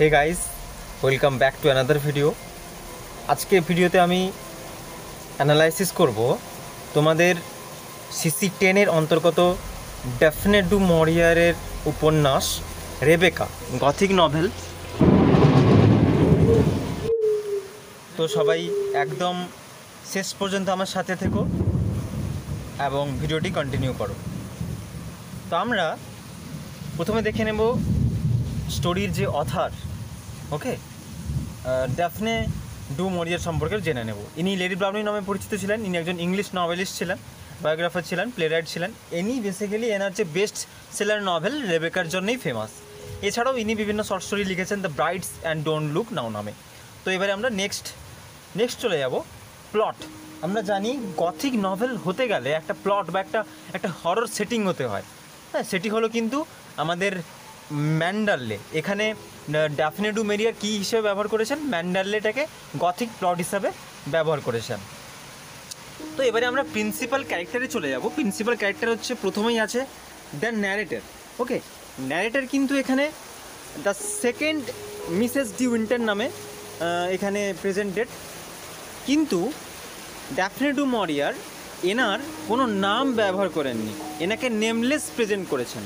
Hey guys, welcome back to another video. आज के भिडियोते आमी एनालाइसिस करब तोमादेर सीसी 10 अंतर्गत डैफने डू मरियारेर उपन्यास रेबेका गथिक नभेल। तो सबाई एकदम शेष पर्यन्त आमार साथे थेको एबं भिडियोटी कन्टिन्यू करो। तो आमरा प्रथमे देखे नेब स्टोरिर जे अथार ओके डैफने डू मरियार सम्पर्के जेने नेब। इनी लेडी ब्राउनी नामे परिचित छिलेन। इनी एकजन इंग्लिश नभेलिस्ट छिलेन, बायोग्राफार छिलेन, प्लेराइट छिलेन। इनी बेसिकली एनार जे बेस्ट सेलार नभेल रेबेकार जन्यई फेमास। एछाड़ाओ इनी विभिन्न शर्ट स्टोरी लिखेছেন the birds and don't look now नामे। तो एबारे आमरा नेक्स्ट चले যাব प्लट। আমরা জানি গথিক নভেল হতে গেলে একটা প্লট বা একটা হরর সেটিং হতে হয়। হ্যাঁ, সেটি হলো কিন্তু আমাদের ম্যান্ডারলে। এখানে ড্যাফনে ডু মেরিয়ার কী হিসেবে ব্যবহার করেছেন? ম্যান্ডারলেটাকে গথিক প্লট হিসাবে ব্যবহার করেছেন। তো এবারে আমরা প্রিন্সিপাল ক্যারেক্টারে চলে যাব। প্রিন্সিপাল ক্যারেক্টার হচ্ছে প্রথমেই আছে দ্য ন্যারেটর। ওকে, ন্যারেটর কিন্তু এখানে the second Mrs de winter নামে এখানে প্রেজেন্টেড। কিন্তু ড্যাফনে ডু মরিয়ার এনার কোনো নাম ব্যবহার করেননি, এনাকে নেমলেস প্রেজেন্ট করেছেন।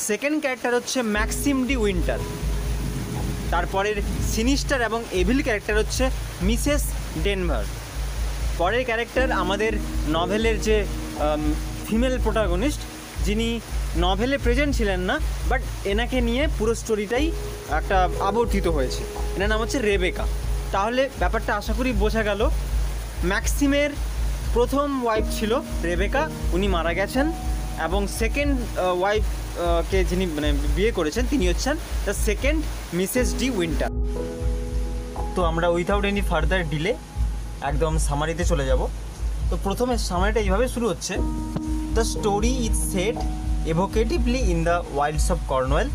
সেকেন্ড ক্যারেক্টার হচ্ছে ম্যাক্সিম ডি উইন্টার। তারপরের সিনিস্টার এবং এভিল ক্যারেক্টার হচ্ছে মিসেস ডেনভার। পরের ক্যারেক্টার আমাদের নভেলের যে ফিমেল প্রোটাগনিস্ট, যিনি নভেলে প্রেজেন্ট ছিলেন না, বাট এনাকে নিয়ে পুরো স্টোরিটাই একটা আবর্তিত হয়েছে। এনার নাম হচ্ছে রেবেকা। তাহলে ব্যাপারটা আশা করি বোঝা গেল। ম্যাক্সিমের প্রথম ওয়াইফ ছিল রেবেকা, উনি মারা গেছেন, এবং সেকেন্ড ওয়াইফকে যিনি বিয়ে করেছেন তিনি হচ্ছেন the second Mrs de winter. তো আমরা উইথাউট এনি ফার্দার ডিলে একদম সামারিতে চলে যাব। তো প্রথমে সামারিটা এইভাবে শুরু হচ্ছে, the story is set evocatively in the wilds of Cornwall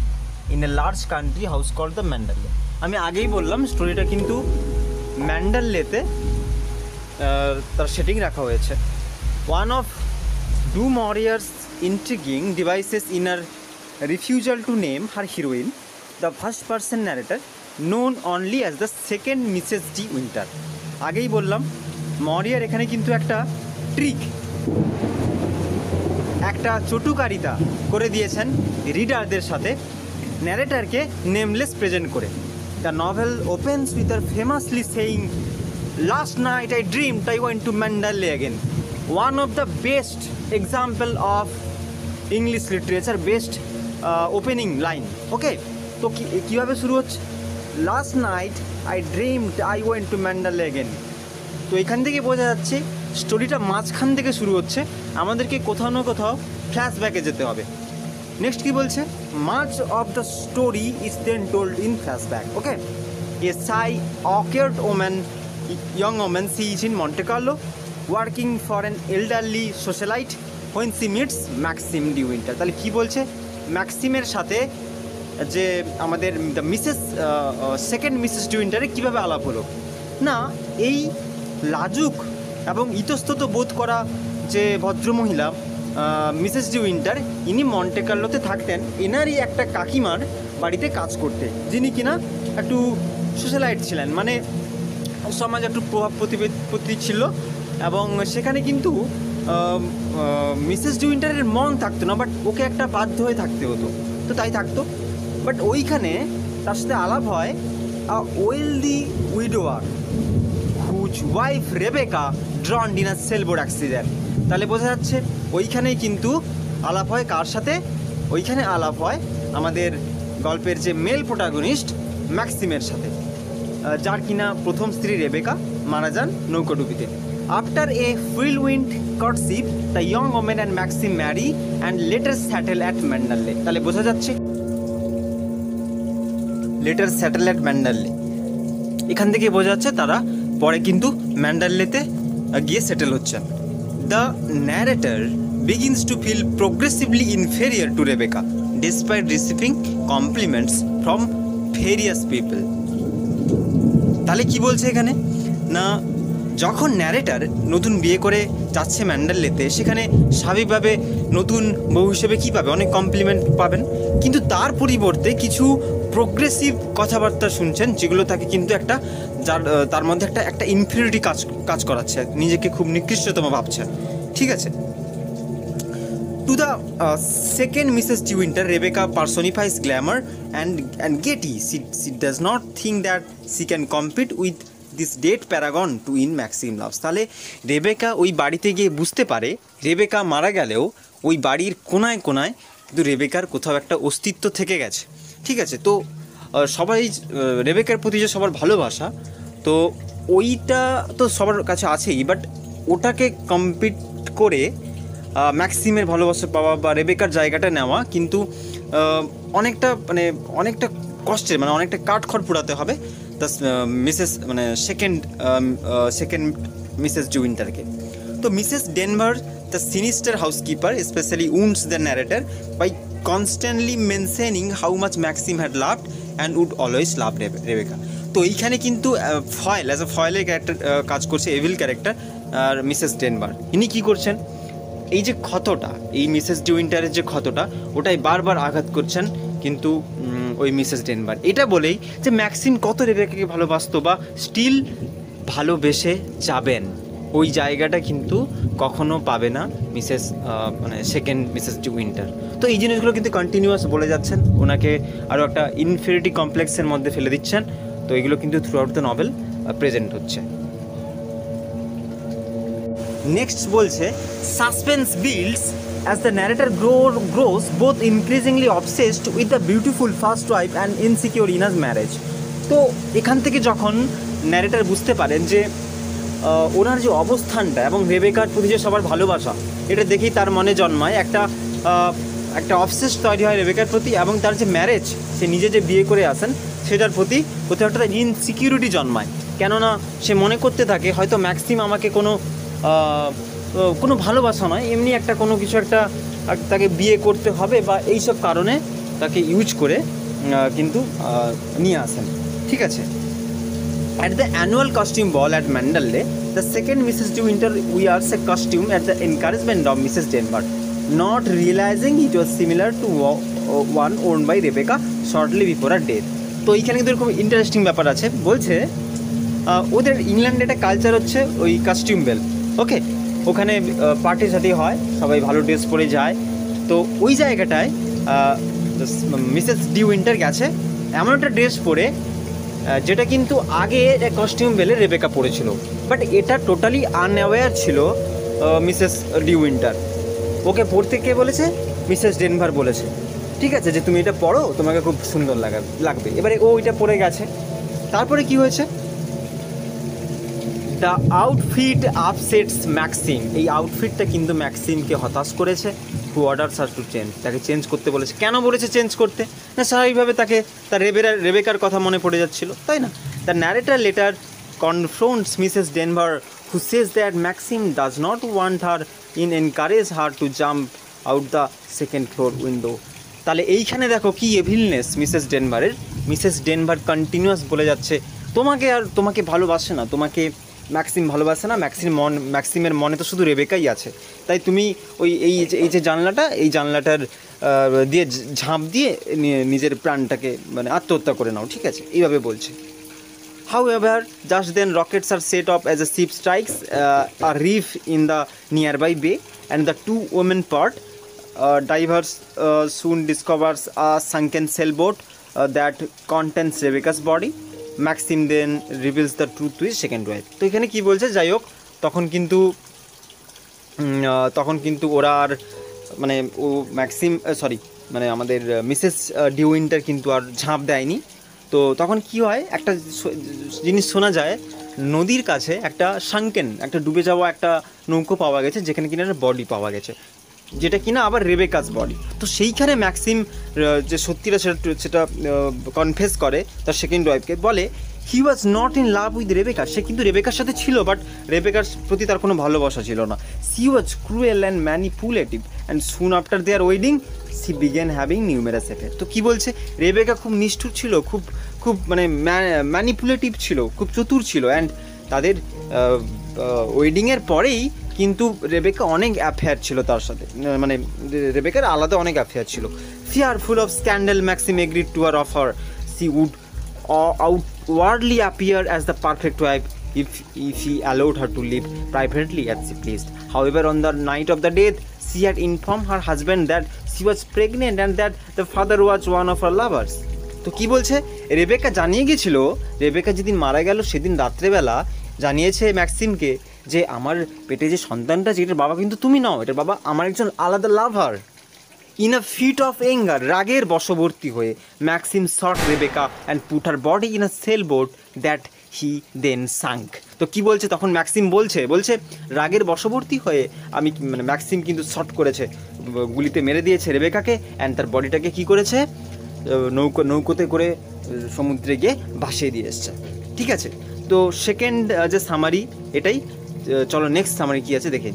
in a large country house called the Manderley. আমি আগেই বললাম স্টোরিটা কিন্তু ম্যান্ডারলেতে তার সেটিং রাখা হয়েছে। One of du Maurier's intriguing devices in her refusal to name her heroine the first person narrator known only as the second Mrs de Winter. আগেই বললাম মরিয়ার এখানে কিন্তু একটা ট্রিক, একটা চটুকারিতা করে দিয়েছেন রিডারদের সাথে ন্যারেটারকে নেমলেস প্রেজেন্ট করে। The novel opens with her famously saying, last night I dreamed I went to Manderley again. One of the best example of English literature, best opening line. Okay, তো কীভাবে শুরু হচ্ছে? Last night I dreamed I went to Manderley again. তো এখান থেকে বোঝা যাচ্ছে স্টোরিটা মাঝখান থেকে শুরু হচ্ছে, আমাদেরকে কোথাও না কোথাও ফ্ল্যাশব্যাকে যেতে হবে। নেক্সট কি বলছে? Much of the story is then told in flashback. Okay, a shy awkward woman, young woman, she is in Monte Carlo working for an elderly socialite when she meets Maxim de Winter. তাহলে কী বলছে? ম্যাক্সিমের সাথে যে আমাদের the Mrs second Mrs de উইন্টারে কীভাবে আলাপ হলো? না, এই লাজুক এবং ইতস্তত বোধ করা যে ভদ্রমহিলা মিসেস ডি উইন্টার, ইনি মন্টে কার্লোতে থাকতেন এনারই একটা কাকিমার বাড়িতে কাজ করতে, যিনি কিনা একটু সোশ্যালাইট ছিলেন, মানে সমাজে একটু প্রভাব প্রতিপত্তি ছিল। এবং সেখানে কিন্তু মিসেস ডি উইন্টারের মন থাকতো না, বাট ওকে একটা বাধ্য হয়ে থাকতে হতো, তো তাই থাকতো। বাট ওইখানে তার সাথে আলাপ হয় wealthy widower whose wife Rebecca drowned in a sailboat accident. তাহলে বোঝা যাচ্ছে ওইখানেই কিন্তু আলাপ হয় কার সাথে? ওইখানে আলাপ হয় আমাদের গল্পের যে মেল প্রোটাগনিস্ট ম্যাক্সিমের সাথে, যার কিনা প্রথম স্ত্রী রেবেকা মারা যান নৌকাডুবিতে। After a whirlwind courtship the young woman and Maxim marry and later settle at Manderley. তাহলে বোঝা যাচ্ছে লেটার স্যাটেল অ্যাট ম্যান্ডারলে, এখান থেকে বোঝা যাচ্ছে তারা পরে কিন্তু ম্যান্ডারলেতে গিয়ে সেটেল হচ্ছেন। The narrator begins to feel progressively inferior to Rebecca despite receiving compliments from various people. তাহলে কি বলছে এখানে? না, যখন ন্যারেটার নতুন বিয়ে করে যাচ্ছে ম্যান্ডালেতে, সেখানে স্বাভাবিকভাবে নতুন বউ হিসেবে কী পাবে, অনেক কমপ্লিমেন্ট পাবেন, কিন্তু তার পরিবর্তে কিছু প্রোগ্রেসিভ কথাবার্তা শুনছেন যেগুলো তাকে কিন্তু একটা তার মধ্যে একটা ইনফিরিয়রিটি কাজ করাচ্ছে, নিজেকে খুব নিকৃষ্টতম ভাবছে। ঠিক আছে। To the second Mrs. De Winter, Rebecca personifies glamour and gaiety. She does not think that she can compete with this dead paragon to win Maxim loves. তাহলে রেবেকা ওই বাড়িতে গিয়ে বুঝতে পারে রেবেকা মারা গেলেও ওই বাড়ির কোনায় কোনায় কিন্তু রেবেকার কোথাও একটা অস্তিত্ব থেকে গেছে। ঠিক আছে। তো সবাই রেবেকার প্রতি যে সবার ভালোবাসা, তো ওইটা তো সবার কাছে আছেই, বাট ওটাকে কম্পিট করে ম্যাক্সিমের ভালোবাসা পাওয়া বা রেবেকার জায়গাটা নেওয়া কিন্তু অনেকটা কষ্টের, অনেকটা কাঠখড় পোড়াতে হবে সেকেন্ড মিসেস ডি উইন্টারকে। তো Mrs Danvers, the sinister housekeeper, specially wounds the narrator by constantly mentioning how much Maxim had loved and would always love Rebecca. তো এইখানে কিন্তু ফয়েলের ক্যারেক্টার কাজ করছে, এভিল ক্যারেক্টার, আর মিসেস ডেনভার ইনি কী করছেন, এই যে ক্ষতটা, এই মিসেস ডি উইন্টারের যে ক্ষতটা, ওটাই বারবার আঘাত করছেন কিন্তু ওই মিসেস ডেনভার, এটা বলেই যে ম্যাক্সিম কত রেবেকাকে ভালোবাসতো বা স্টিল ভালোবেসে যাবেন, ওই জায়গাটা কিন্তু কখনো পাবে না সেকেন্ড মিসেস ডি উইন্টার। তো এই জিনিসগুলো কিন্তু কন্টিনিউয়াস বলে যাচ্ছেন, ওনাকে আরও একটা ইনফিরিটি কমপ্লেক্সের মধ্যে ফেলে দিচ্ছেন। তো এগুলো কিন্তু through out the novel present হচ্ছে। নেক্সট বলছে, suspense builds as the narrator grows both increasingly obsessed with the beautiful first wife and insecure in his marriage. তো এখান থেকে যখন ন্যারেটার বুঝতে পারেন যে ওনার যে অবস্থানটা এবং রেবেকার প্রতি যে সবার ভালোবাসা, এটা দেখেই তার মনে জন্মায় একটা অবসেস তৈরি হয় রেবেকার প্রতি, এবং তার যে ম্যারেজ, সে নিজে যে বিয়ে করে আসেন সেটার প্রতি কোথাও একটা ইনসিকিউরিটি জন্মায়। কেননা সে মনে করতে থাকে হয়তো ম্যাক্সিম আমাকে কোনো ভালোবাসা নয়, এমনি একটা কোনো কিছু একটা তাকে বিয়ে করতে হবে বা এইসব কারণে তাকে ইউজ করে কিন্তু নিয়ে আসেন। ঠিক আছে। At the annual costume ball at Mandalay, the second Mrs. De Winter wears a costume at the encouragement of Mrs. Denver, not realizing it was similar to one owned by Rebecca shortly before her death. তো এইখানে কিন্তু খুব interesting ব্যাপার আছে। বলছে ওদের ইংল্যান্ডে একটা কালচার হচ্ছে ওই কাস্টিউম বেল, ওকে, ওখানে পার্টি সার্টি হয়, সবাই ভালো ড্রেস পরে যায়। তো ওই জায়গাটায় মিসেস ডি উইন্টার গেছে এমন একটা ড্রেস পরে যেটা কিন্তু আগে কস্টিউম বেলে রেবেকা পরেছিল, বাট এটা টোটালি আনঅ্যাওয়্যার ছিল মিসেস ডি উইন্টার। ওকে পড়তে কে বলেছে? মিসেস ডেনভার বলেছে, ঠিক আছে, যে তুমি এটা পড়ো, তোমাকে খুব সুন্দর লাগবে। এবারে ও ওইটা পরে গেছে। তারপরে কি হয়েছে? The outfit upsets Maxim. এই আউটফিটটা কিন্তু ম্যাক্সিমকে হতাশ করেছে। হু অর্ডারস হার টু চেঞ্জ। তাকে চেঞ্জ করতে বলেছে। কেন বলেছে চেঞ্জ করতে? না, স্বাভাবিকভাবে তাকে তার রেবেকার কথা মনে পড়ে যাচ্ছিল, তাই না? The narrator later confronts Mrs Danvers who says that Maxim does not want her encourage her to jump out the second floor window. তাহলে এইখানে দেখো কি এভিলনেস মিসেস ডেনভারের। মিসেস ডেনভার কন্টিনিউয়াস বলে যাচ্ছে তোমাকে ভালোবাসে না, তোমাকে ম্যাক্সিম ভালোবাসে না, ম্যাক্সিমের মনে তো শুধু রেবেকাই আছে, তাই তুমি এই যে জানলাটার দিয়ে ঝাঁপ দিয়ে নিজের প্রাণটাকে আত্মহত্যা করে নাও, ঠিক আছে, এইভাবে বলছে। However, just then rockets are set off as a ship strikes a reef in the nearby bay, and the two women part. Divers soon discovers a sunken sailboat that contains Rebecca's body. Maxim then reveals the truth to his second wife. তো এখানে কি বলছে? যাই হোক, তখন কিন্তু ওরা আর ও Maxim আমাদের মিসেস ডি উইন্টার কিন্তু আর ঝাঁপ দেয়নি। তো তখন কি হয়, একটা জিনিস শোনা যায়, নদীর কাছে একটা ডুবে যাওয়া একটা নৌকো পাওয়া গেছে, যেখানে কিনা একটা বডি পাওয়া গেছে, যেটা কিনা আবার রেবেকাস বডি। তো সেইখানে ম্যাক্সিম যে সত্যিটা সেটা কনফেস করে তার সেকেন্ড ওয়াইফকে, বলে he was not in love with Rebecca. সে কিন্তু রেবেকার সাথে ছিল, বাট রেবেকার প্রতি তার কোনো ভালোবাসা ছিল না। She was cruel and manipulative and soon after their wedding she began having numerous affair. তো কী বলছে? রেবেকা খুব নিষ্ঠুর ছিল, খুব ম্যানিপুলেটিভ ছিল, খুব চতুর ছিল, অ্যান্ড তাদের ওয়েডিংয়ের পরেই কিন্তু রেবেকা অনেক অ্যাফেয়ার ছিল তার সাথে, মানে রেবেকার আলাদা অনেক অ্যাফেয়ার ছিল। Fearful of scandal Maxim agreed to her offer, she would outwardly appear as the perfect wife if he allowed her to live privately as she pleased. However, on the night of the death, she had informed her husband that she was pregnant and that the father was one of her lovers. তো কি বলছে, Rebecca জানিয়ে গেছিল, Rebecca যেদিন মারা গেল সেদিন রাত্রেবেলা জানিয়েছে ম্যাক্সিমকে যে আমার পেটে যে সন্তানটা আছে এটার বাবা কিন্তু তুমি নাও, এটার বাবা আমার একজন আলাদা lover. In a fit of anger, রাগের বশবর্তী হয়ে Maxim shot Rebecca and put her body in a sailboat that he then sank. তো কি বলছে তখন ম্যাক্সিম বলছে রাগের বশবর্তী হয়ে আমি মানে ম্যাক্সিম কিন্তু শট করেছে, গুলিতে মেরে দিয়েছে রেবেকাকে, অ্যান্ড তার বডিটাকে কি করেছে নৌকোতে করে সমুদ্রে গিয়ে ভাসিয়ে দিয়ে এসছে। ঠিক আছে, তো সেকেন্ড যে সামারি এটাই। চলো নেক্সট সামারি কী আছে দেখে।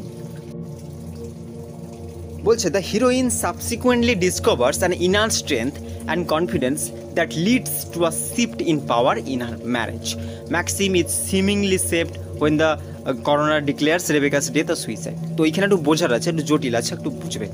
বলছে the heroine subsequently ডিসকভার্স an inner strength and confidence that leads to a shift in power in her marriage. Maxim is seemingly saved when the করোনার ডিক্লেয়ার্স রেবেকাস ডেথ অর সুইসাইড। তো এইখানে একটু বোঝার আছে, একটু জটিল আছে, একটু বুঝবে।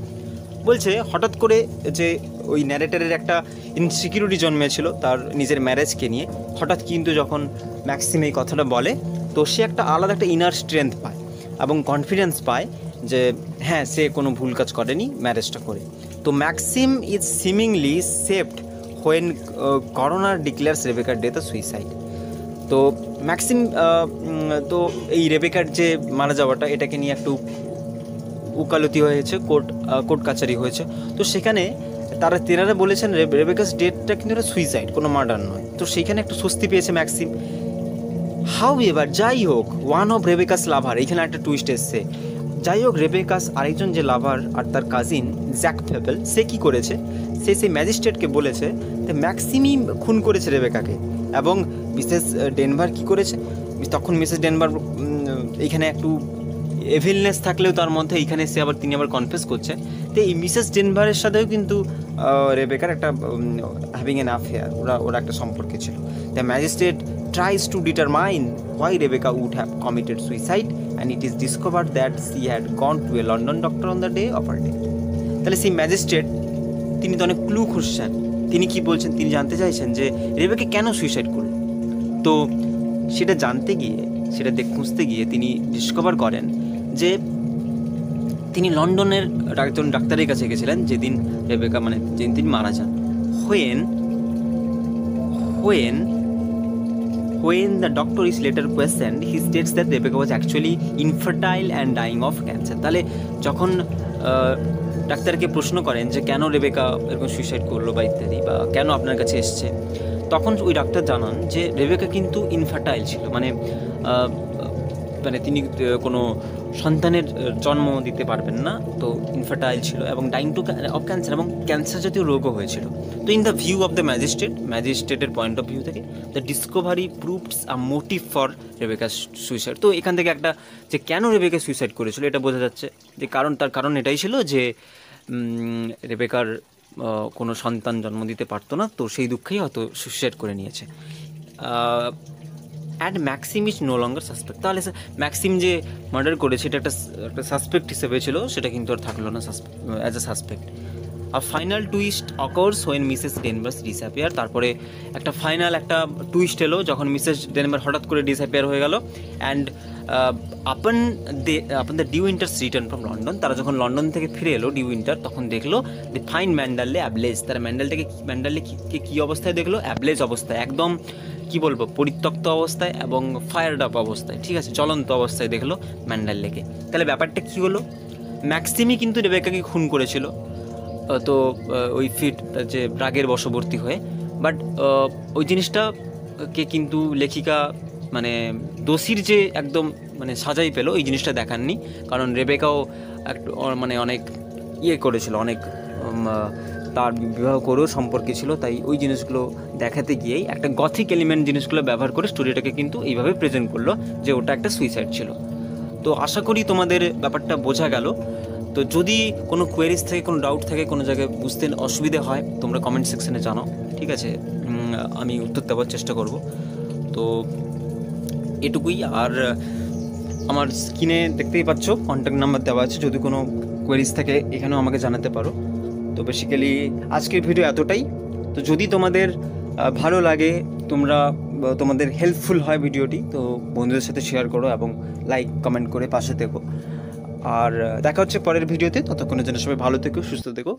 বলছে হঠাৎ করে যে ওই ন্যারেটারের একটা ইনসিকিউরিটি জন্মেছিল তার নিজের ম্যারেজকে নিয়ে, হঠাৎ কিন্তু যখন ম্যাক্সিম এই কথাটা বলে তো সে একটা আলাদা একটা ইনার স্ট্রেংথ পায় এবং কনফিডেন্স পায় যে হ্যাঁ সে কোনো ভুল কাজ করেনি ম্যারেজটা করে। তো Maxim is seemingly saved when করোনার ডিক্লেয়ার্স রেবেকার ডেথ অর সুইসাইড। তো ম্যাক্সিম তো এই রেবেকার যে মারা যাওয়াটা এটাকে নিয়ে একটু উকালতি হয়েছে, কোর্ট কাচারি হয়েছে। তো সেখানে তেনারা বলেছেন রেবেকাস ডেথটা কিন্তু একটা সুইসাইড, কোনো মার্ডার নয়। তো সেইখানে একটু স্বস্তি পেয়েছে ম্যাক্সিম। হাউ এভার, যাই হোক, ওয়ান অফ রেবেকাস লাভার, এখানে একটা টুইস্ট এসছে। যাই হোক, রেবেকাস আরেকজন যে লাভার আর তার কাজিন জ্যাক ফেবেল, সে কী করেছে, সে সেই ম্যাজিস্ট্রেটকে বলেছে যে ম্যাক্সিমই খুন করেছে রেবেকাকে। এবং মিসেস ডেনভার কী করেছে, তখন মিসেস ডেনভার এইখানে একটু এভিলনেস থাকলেও তার মধ্যে এইখানে তিনি আবার কনফেস করছে। তো এই মিসেস ডেনভারের সাথেও কিন্তু রেবেকার একটা হ্যাভিং অ্যান অ্যাফেয়ার, ওরা একটা সম্পর্কে ছিল। The magistrate tries to determine why Rebecca would have committed suicide, and it is discovered that she had gone to a London doctor on the day of her death. তাহলে সেই magistrate তিনি তো অনেক clue খুঁজছেন। তিনি কি বলছেন, তিনি জানতে চাইছেন যে রেবেকা কেন সুইসাইড করল। তো সেটা জানতে গিয়ে, সেটা খুঁজতে গিয়ে তিনি ডিসকভার করেন যে তিনি লন্ডনের একজন ডাক্তারের কাছে গেছিলেন যেদিন রেবেকা মানে যেদিন তিনি মারা যান। When the doctor is later questioned, he states that Rebecca was actually infertile and dying of cancer. তাহলে যখন ডাক্তারকে প্রশ্ন করেন যে কেন রেবেকা এরকম সুইসাইড করলো বা ইত্যাদি, বা কেন আপনার কাছে এসছে, তখন ওই ডাক্তার জানান যে রেবেকা কিন্তু ইনফার্টাইল ছিল, মানে তিনি কোনো সন্তানের জন্ম দিতে পারবেন না, তো ইনফার্টাইল ছিল এবং ডাইং টু অফ ক্যান্সার, এবং ক্যান্সার জাতীয় রোগও হয়েছিল। তো in the view of the ম্যাজিস্ট্রেটের পয়েন্ট অফ ভিউ থেকে the discovery proves a motive for Rebecca suicide. তো এখান থেকে একটা যে কেন রেবেকা সুইসাইড করেছিল এটা বোঝা যাচ্ছে, যে তার কারণ এটাই ছিল যে রেবেকার কোনো সন্তান জন্ম দিতে পারতো না, তো সেই দুঃখেই হয়তো সুইসাইড করে নিয়েছে। And Maxim is no longer suspect. তাহলে ম্যাক্সিম যে মার্ডার করেছে এটা একটা সাসপেক্ট হিসেবে ছিল, সেটা কিন্তু আর থাকলো না অ্যাজ এ সাসপেক্ট। আর final twist occurs when Mrs Danvers disappear. তারপরে একটা ফাইনাল একটা টুইস্ট এলো যখন মিসেস ডেনভার হঠাৎ করে ডিসঅ্যাপিয়ার হয়ে গেল। And upon the D winters return from London, তারা যখন লন্ডন থেকে ফিরে এলো ডি উইন্টার, তখন দেখলো দি ফাইন ম্যান্ডালে অ্যাবলেজ। তারা ম্যান্ডালকে কী অবস্থায় দেখলো, অ্যাবলেজ অবস্থায়, একদম কী বলবো পরিত্যক্ত অবস্থায় এবং ফায়ার্ড আপ অবস্থায়, ঠিক আছে, চলন্ত অবস্থায় দেখলো ম্যান্ডাল লেকে। তাহলে ব্যাপারটা কী হলো, ম্যাক্সিমই কিন্তু রেবেকাকে খুন করেছিল, তো ওই যে রাগের বশবর্তী হয়ে। বাট ওই জিনিসটাকে কিন্তু লেখিকা মানে দোষীর যে একদম মানে সাজাই পেলো এই জিনিসটা দেখাননি, কারণ রেবেকাও একটু মানে অনেক করেছিল, অনেক তার বিবাহ করেও সম্পর্কে ছিল, তাই ওই জিনিসগুলো দেখাতে গিয়েই একটা গথিক এলিমেন্ট জিনিসগুলো ব্যবহার করে স্টোরিটাকে কিন্তু এইভাবে প্রেজেন্ট করলো যে ওটা একটা সুইসাইড ছিল। তো আশা করি তোমাদের ব্যাপারটা বোঝা গেল। তো যদি কোনো কোয়েরিজ থাকে, কোনো ডাউট থাকে, কোনো জায়গায় বুঝতে অসুবিধে হয়, তোমরা কমেন্ট সেকশনে জানাও, ঠিক আছে, আমি উত্তর দেওয়ার চেষ্টা করব। তো এটুকুই। আর আমার স্ক্রিনে দেখতেই পাচ্ছ কন্ট্যাক্ট নাম্বার দেওয়া আছে, যদি কোনো কোয়েরিজ থাকে এখানেও আমাকে জানাতে পারো। তো বেসিক্যালি আজকের ভিডিও এতটাই। তো যদি তোমাদের ভালো লাগে, তোমাদের হেল্পফুল হয় ভিডিওটি, তো বন্ধুদের সাথে শেয়ার করো এবং লাইক কমেন্ট করে পাশে থেকো। আর দেখা হচ্ছে পরের ভিডিওতে, ততক্ষণের জন্য সবাই ভালো থেকো, সুস্থ থেকো।